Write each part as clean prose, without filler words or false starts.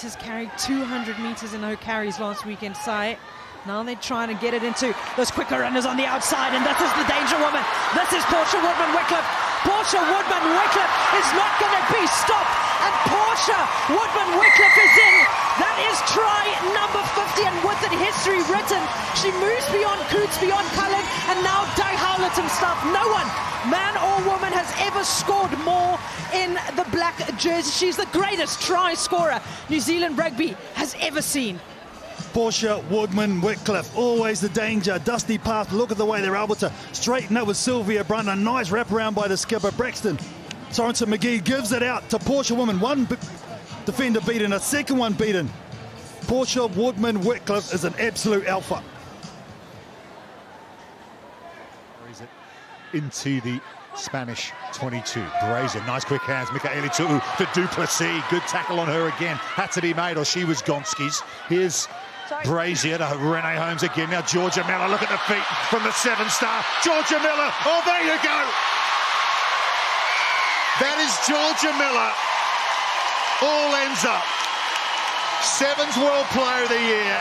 meters, carried 200 meters in her carries last weekend. Sai. Now they're trying to get it into those quicker runners on the outside, and this is the danger woman. This is Portia Woodman-Wycliffe. Portia Woodman-Wycliffe is not going to be stopped, and Portia Woodman-Wycliffe is in. That is try number 50, and with it history written. She moves beyond Coots, beyond Cullen, and now Doug Howlett himself. No one, man or woman, has ever scored more in the black jersey. She's the greatest try scorer New Zealand rugby has ever seen. Portia Woodman-Wycliffe, always the danger. Dusty path, look at the way they're able to straighten up with Sylvia Brunt. A nice wraparound by the skipper, Braxton. Sorenson McGee gives it out to Portia Woodman. One defender beaten, a second one beaten. Portia Woodman-Wycliffe is an absolute alpha. Into the Spanish 22. Brazier, nice quick hands. Mikaeli Tu'u to Duplessis. Good tackle on her again. Had to be made, or she was Gonski's. Here's Brazier to Renee Holmes again. Now Georgia Miller, look at the feet from the 7-star. Georgia Miller, oh, there you go. That is Georgia Miller. All ends up. Sevens World Player of the Year.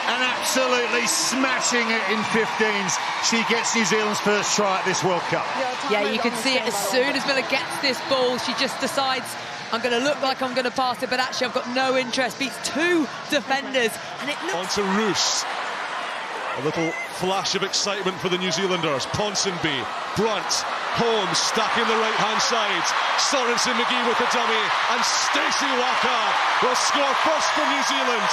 And absolutely smashing it in 15s. She gets New Zealand's first try at this World Cup. Yeah, you can see it as soon as Miller gets this ball, she just decides, I'm going to look like I'm going to pass it, but actually I've got no interest. Beats two defenders, and it looks... On to Roos. A little flash of excitement for the New Zealanders. Ponsonby, Brunt, Holmes stuck in the right-hand side. Sorenson McGee with the dummy, and Stacy Waka will score first for New Zealand.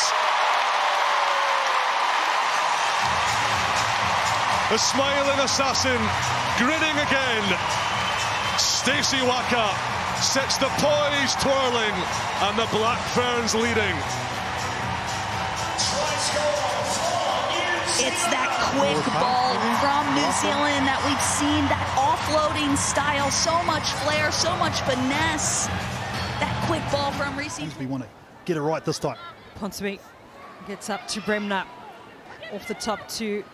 The smiling assassin, grinning again. Stacy Waka sets the poise twirling, and the Black Ferns leading. It's that quick ball from New Zealand that we've seen, that offloading style, so much flair, so much finesse. That quick ball from Reese. We want to get it right this time. Ponsonby gets up to Bremner, off the top to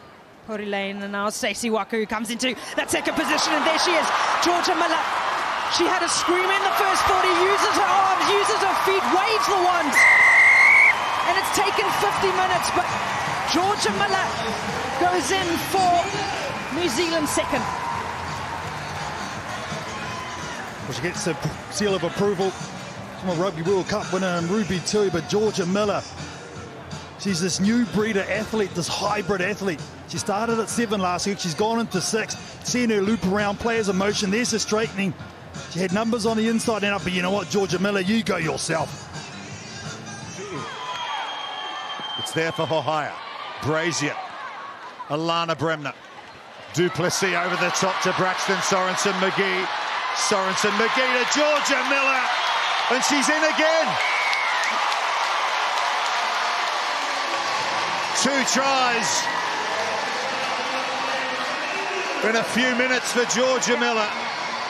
Pori Lane, and now Stacy Waka, who comes into that second position, and there she is, Georgia Miller. She had a scream in the first 40, uses her arms, uses her feet, waves the wand, and it's taken 50 minutes, but Georgia Miller goes in for New Zealand second. Well, she gets a seal of approval from a Rugby World Cup winner in Ruby too, but Georgia Miller, she's this new breeder athlete, this hybrid athlete. She started at 7 last week, she's gone into 6. Seeing her loop around, players in motion, there's the straightening. She had numbers on the inside and out, but you know what, Georgia Miller, you go yourself. It's there for Hohaya. Brazier. Alana Bremner. Duplessis over the top to Braxton. Sorenson McGee. Sorenson McGee to Georgia Miller. And she's in again. 2 tries in a few minutes for Georgia Miller.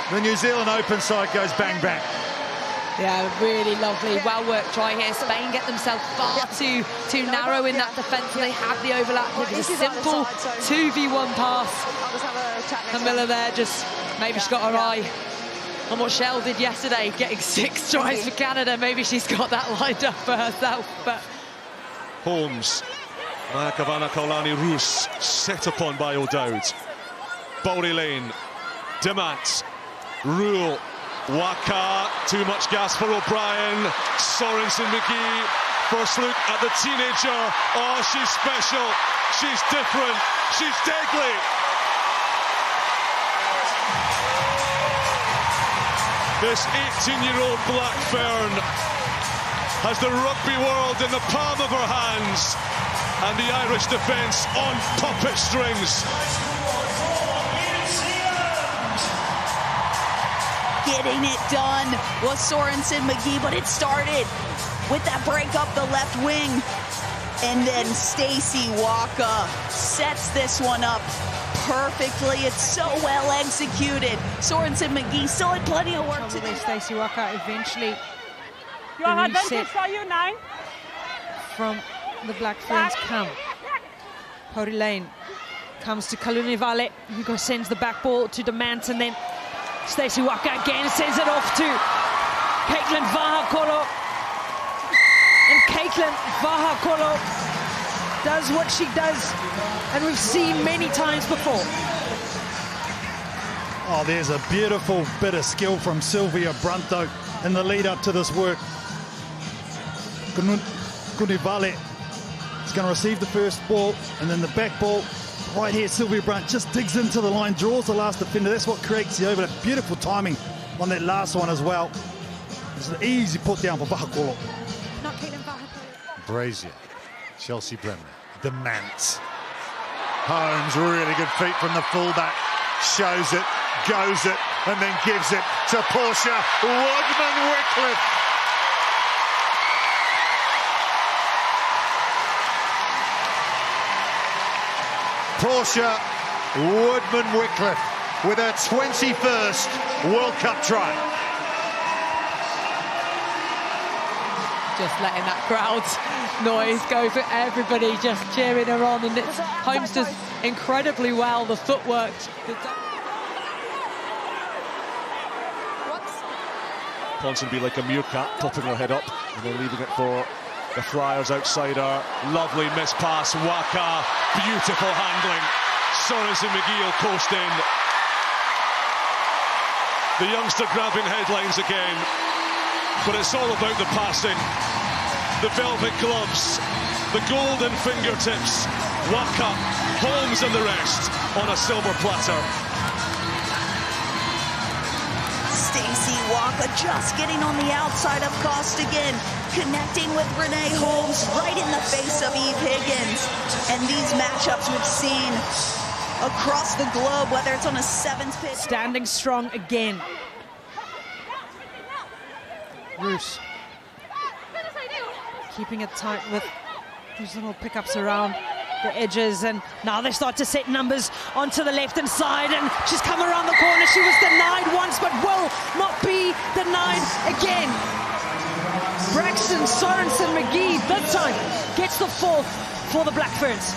The New Zealand Open side goes bang bang. Yeah, really lovely, well worked try here. Spain get themselves far too narrow in that defence, and they have the overlap. It was a simple 2v1 pass. And Miller there, just maybe she's got her eye on what Shell did yesterday, getting 6 tries for Canada. Maybe she's got that lined up for herself. But Holmes, Nakavana Kaulani Roos, set upon by O'Dowd. Bowley Lane, Demant, Rule, Waka, too much gas for O'Brien. Sorenson McGee, first look at the teenager. Oh, she's special, she's different, she's deadly. This 18-year-old Black Fern has the rugby world in the palm of her hands, and the Irish defence on puppet strings. Getting it done was Sorenson McGee, but it started with that break up the left wing. And then Stacy Waka sets this one up perfectly. It's so well executed. Sorenson McGee still had plenty of work to do. Stacy Waka eventually You are advantage for you, 9. From the Black Ferns come. Pori Lane comes to Kaluni Vale, who sends the back ball to Demant, and then Stacy Waka again sends it off to Caitlin Vahakolo. Caitlin Vahakolo does what she does, and we've seen many times before. Oh, there's a beautiful bit of skill from Sylvia Brunto in the lead up to this work. Kunivale is going to receive the first ball, and then the back ball. Right here, Sylvia Brunt just digs into the line, draws the last defender. That's what creates the overlap. Beautiful timing on that last one as well. It's an easy put down for Vahakolo. Not Caitlin Vahakolo. Brazier, Chelsea Brennan, demands. Holmes, really good feet from the fullback. Shows it, goes it, and then gives it to Portia Woodman-Wycliffe. Portia Woodman-Wycliffe with her 21st World Cup try. Just letting that crowd noise go for everybody, just cheering her on, and it's Holmes does incredibly well, the footwork. Ponsonby like a meerkat, popping her head up and then leaving it for the Flyers outside her. Lovely miss pass, Waka, beautiful handling. Sorenson McGee will coast in. The youngster grabbing headlines again, but it's all about the passing. The velvet gloves, the golden fingertips. Waka, Holmes and the rest on a silver platter. Stacy Waka just getting on the outside of Costigan, connecting with Renee Holmes right in the face of Eve Higgins. And these matchups we've seen across the globe, whether it's on a sevens pitch. Standing strong again. Roos keeping it tight with these little pickups around the edges, and now they start to set numbers onto the left-hand side, and she's come around the corner. She was denied once, but will not be denied again. Braxton Sorenson McGee this time gets the fourth for the Black Ferns.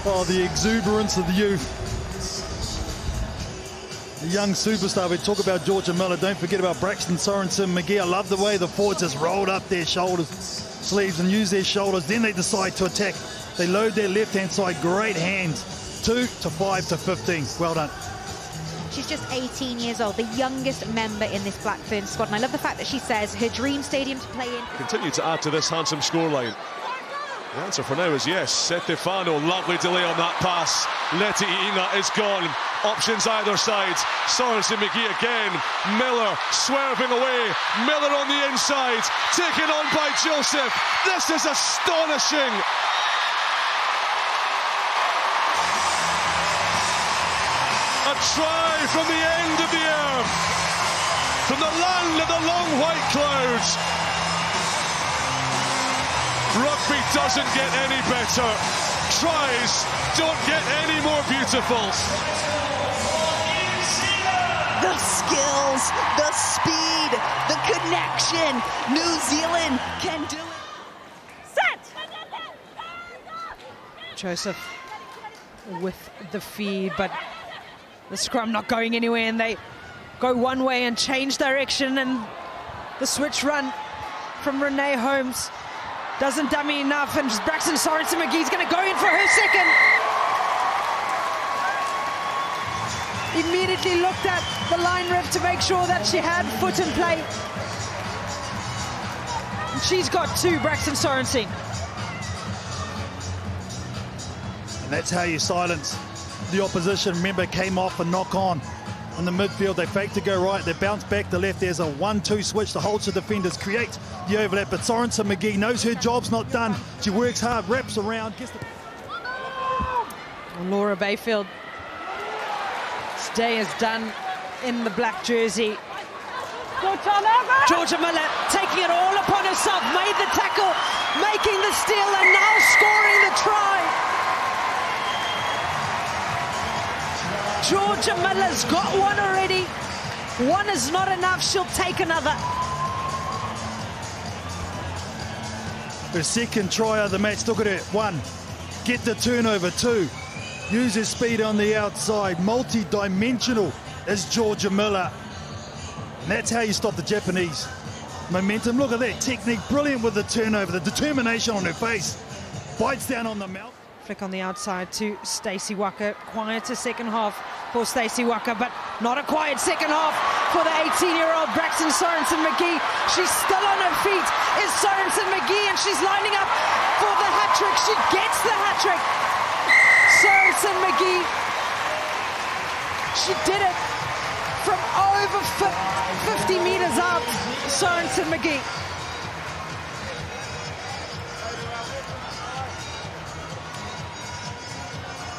Oh, the exuberance of the youth. The young superstar. We talk about Georgia Miller. Don't forget about Braxton Sorenson McGee. I love the way the forwards just rolled up their shoulders, sleeves, and use their shoulders. Then they decide to attack. They load their left-hand side. Great hands. 2 to 5 to 15. Well done. She's just 18 years old, the youngest member in this Black Ferns squad. And I love the fact that she says her dream stadium to play in. Continue to add to this handsome scoreline. The answer for now is yes. Setefano, lovely delay on that pass. Leti Iina is gone. Options either side. Sorenson McGee again. Miller swerving away. Miller on the inside. Taken on by Joseph. This is astonishing. A try from the end of the earth. From the land of the long white clouds. Rugby doesn't get any better. Tries don't get any more beautiful. The skills, the speed, the connection. New Zealand can do it. Set! Joseph with the feed, but the scrum not going anywhere, and they go one way and change direction, and the switch run from Renee Holmes doesn't dummy enough, and Braxton Sorenson McGee's going to go in for her second. Immediately looked at the line rep to make sure that she had foot in play. And she's got 2, Braxton Sorenson. And that's how you silence the opposition. Remember, came off a knock on in the midfield. They fake to go right. They bounce back to left. There's a 1-2 switch. The Holster defenders create the overlap. But Sorenson McGee knows her job's not done. She works hard, wraps around, gets the... Laura Bayfield. Day is done in the black jersey. Georgia Miller taking it all upon herself, made the tackle, making the steal, and now scoring the try. Georgia Miller's got one already. One is not enough, she'll take another. Her second try of the match. Look at her. 1, get the turnover. 2, use his speed on the outside. Multi-dimensional is Georgia Miller. And that's how you stop the Japanese. momentum. Look at that technique, brilliant with the turnover, the determination on her face. Bites down on the mouth. Flick on the outside to Stacy Waka. Quieter second half for Stacy Waka, but not a quiet second half for the 18-year-old Braxton Sorenson McGee. She's still on her feet, is Sorenson McGee, and she's lining up for the hat-trick. She gets the hat-trick. Sorenson McGee, she did it from over 50 meters out. Sorenson McGee.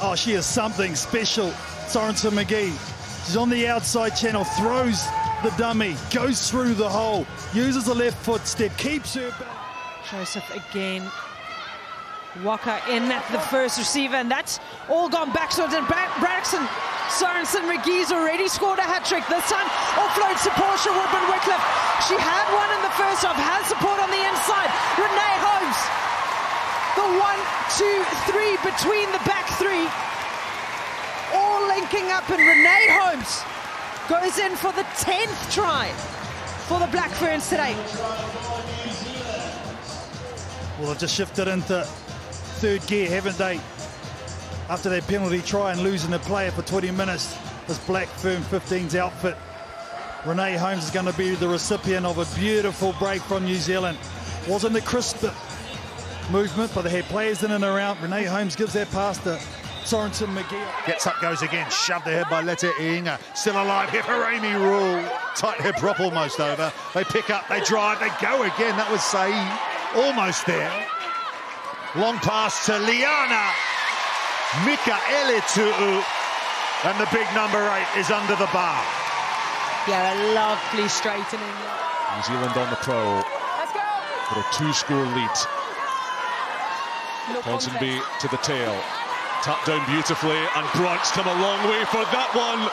Oh, she is something special, Sorenson McGee. She's on the outside channel, throws the dummy, goes through the hole, uses the left foot step, keeps her back. Joseph again. Waka in at the first receiver, and that's all gone backwards. And Braxton Sorenson McGee's already scored a hat-trick. This time offloads to Portia Woodman-Wycliffe. She had one in the first half, has support on the inside. Renee Holmes. The 1, 2, 3 between the back three, all linking up, and Renee Holmes goes in for the 10th try for the Black Ferns today. Well, they've just shifted into third gear, haven't they? After their penalty try and losing a player for 20 minutes, this Black Fern 15's outfit. Renee Holmes is going to be the recipient of a beautiful break from New Zealand. Wasn't the crisp movement, but they had players in and around. Renee Holmes gives that pass to Sorenson McGee. Gets up, goes again, shoved ahead by Letta Inga. Still alive, Hipperamy rule. Tight head prop almost over. They pick up, they drive, they go again. That was Saeed, almost there. Long pass to Liana. Mikaelitu. And the big number 8 is under the bar. Yeah, a lovely straightening. New Zealand on the prowl for a 2-score lead. Ponsonby to the tail, tapped down beautifully, and Brunt's come a long way for that one.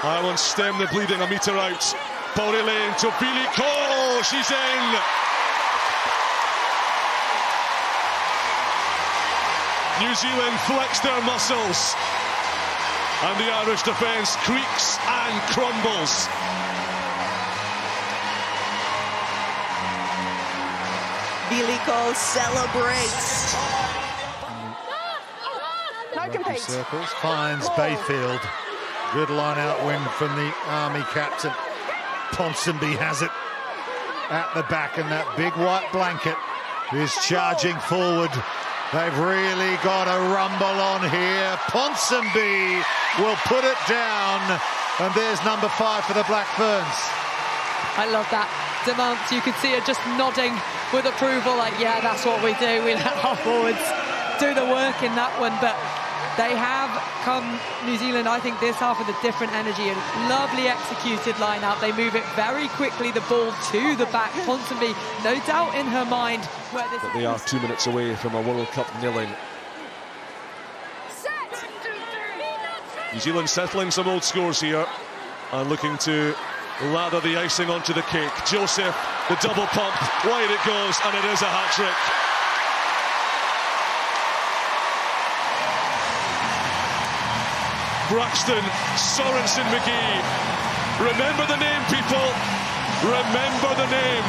Ireland stem the bleeding a metre out. Bowley Lane to Billy Cole, she's in. New Zealand flex their muscles, and the Irish defence creaks and crumbles. Biliko celebrates. No compete. Circles, finds Bayfield. Good line out win from the Army captain. Ponsonby has it at the back, and that big white blanket is charging forward. They've really got a rumble on here. Ponsonby will put it down, and there's number 5 for the Black Ferns. I love that. Demant, you can see her just nodding with approval, like, yeah, that's what we do. We let our forwards do the work in that one, but they have come, New Zealand, I think, this half with a different energy, and lovely executed line-out. They move it very quickly, the ball to the back. Ponsonby, no doubt in her mind where this... But they are 2 minutes away from a World Cup nil-in. New Zealand settling some old scores here and looking to lather the icing onto the cake. Joseph, the double pump, wide it goes, and it is a hat-trick. Braxton Sorenson McGee. Remember the name, people. Remember the name.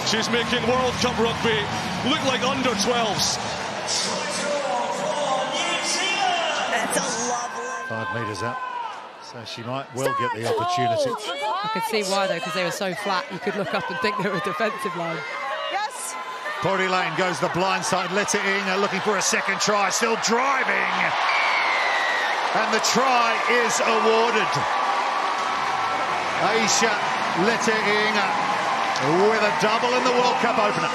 She's making World Cup rugby look like under 12s. That's a lovely... 5 metres out. So she might well get the opportunity. I could see why, though, because they were so flat. You could look up and think they were a defensive line. Yes. Porty Lane goes the blind side. Letta Inga looking for a second try. Still driving. And the try is awarded. Aisha Letta Inga with a double in the World Cup opener.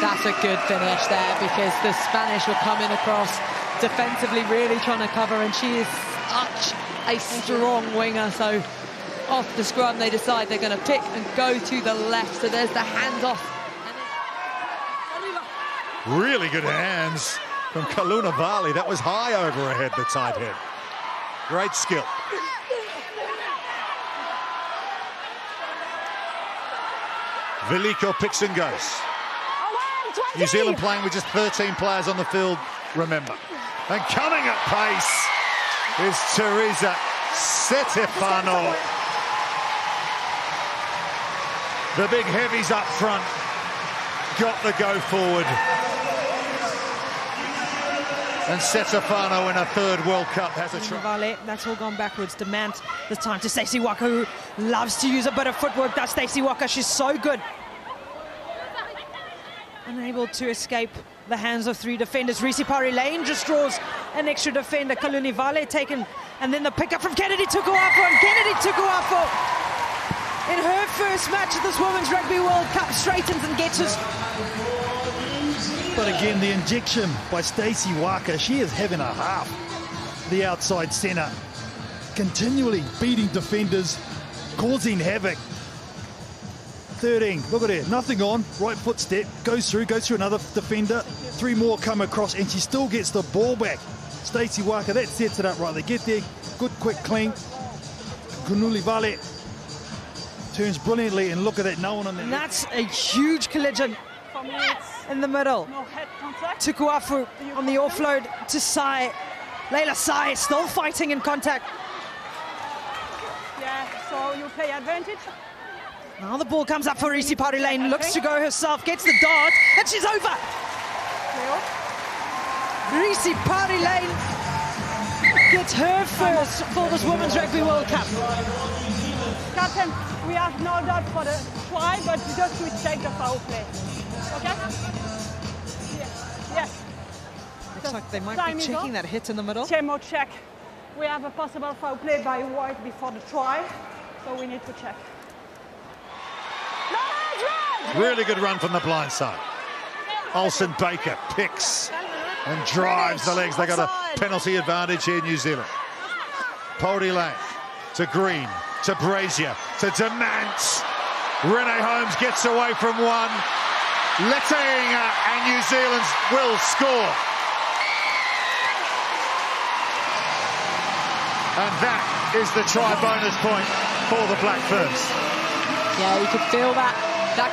That's a good finish there, because the Spanish were coming across defensively, really trying to cover, and she is such a strong winger. So off the scrum, they decide they're going to pick and go to the left. So there's the hands-off. Really good hands from Kaluna Vali. That was high over her head, the tight head. Great skill. Veliko picks and goes. New Zealand playing with just 13 players on the field, remember. And coming at pace is Teresa Setefano. The big heavies up front got the go forward. And Stefano in a third World Cup has a try. That's all gone backwards. Demand this time to Stacy Waka, who loves to use a bit of footwork. That's Stacy Waka. She's so good. Unable to escape the hands of three defenders. Risipari Lane just draws an extra defender. Kaluni Vale taken, and then the pickup from Kennedy Tukuafo. And Kennedy Tukuafo, in her first match at this Women's Rugby World Cup, straightens and gets us. But again, the injection by Stacy Waka, she is having a half. The outside centre, continually beating defenders, causing havoc. 13, look at her, nothing on, right foot step, goes through another defender, three more come across, and she still gets the ball back. Stacy Waka, that sets it up right. They get there, good, quick, clean. Kunuli Vale turns brilliantly, and look at that, no one on there. And that's a huge collision in the middle. Tukuafu on the offload to Sai. Layla Sai still fighting in contact. Yeah, so you play advantage. Now the ball comes up for Risipari Lane, looks to go herself, gets the dart, and she's over. Risipari Lane gets her first for this Women's Rugby World Cup. Captain, we have no doubt for the try, but just to check the foul play. Okay? Yes. Looks like they might be checking that hit in the middle. Chemo check. We have a possible foul play by White before the try, so we need to check. Really good run from the blind side. Olsen Baker picks and drives the legs. They got a penalty advantage here, New Zealand. Poldy Lane to Green, to Brazier, to Demant. Renee Holmes gets away from one. Lettinga, and New Zealand will score. And that is the try bonus point for the Black Ferns. Yeah, you could feel that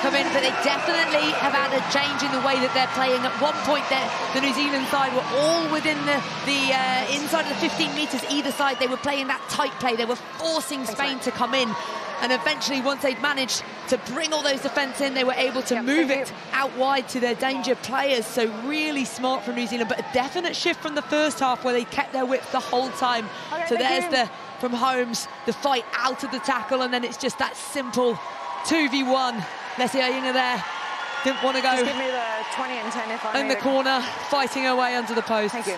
come in, but they definitely have had a change in the way that they're playing. At one point, the New Zealand side were all within the inside of the 15 metres either side. They were playing that tight play. They were forcing Spain to come in. And eventually, once they'd managed to bring all those defence in, they were able to move it out wide to their danger players. So really smart from New Zealand, but a definite shift from the first half where they kept their width the whole time. So there's from Holmes, the fight out of the tackle, and then it's just that simple 2v1. Leslie Ayinga there didn't want to go. Just give me the 20 and 10 if I in the corner, fighting her way under the post. Thank you.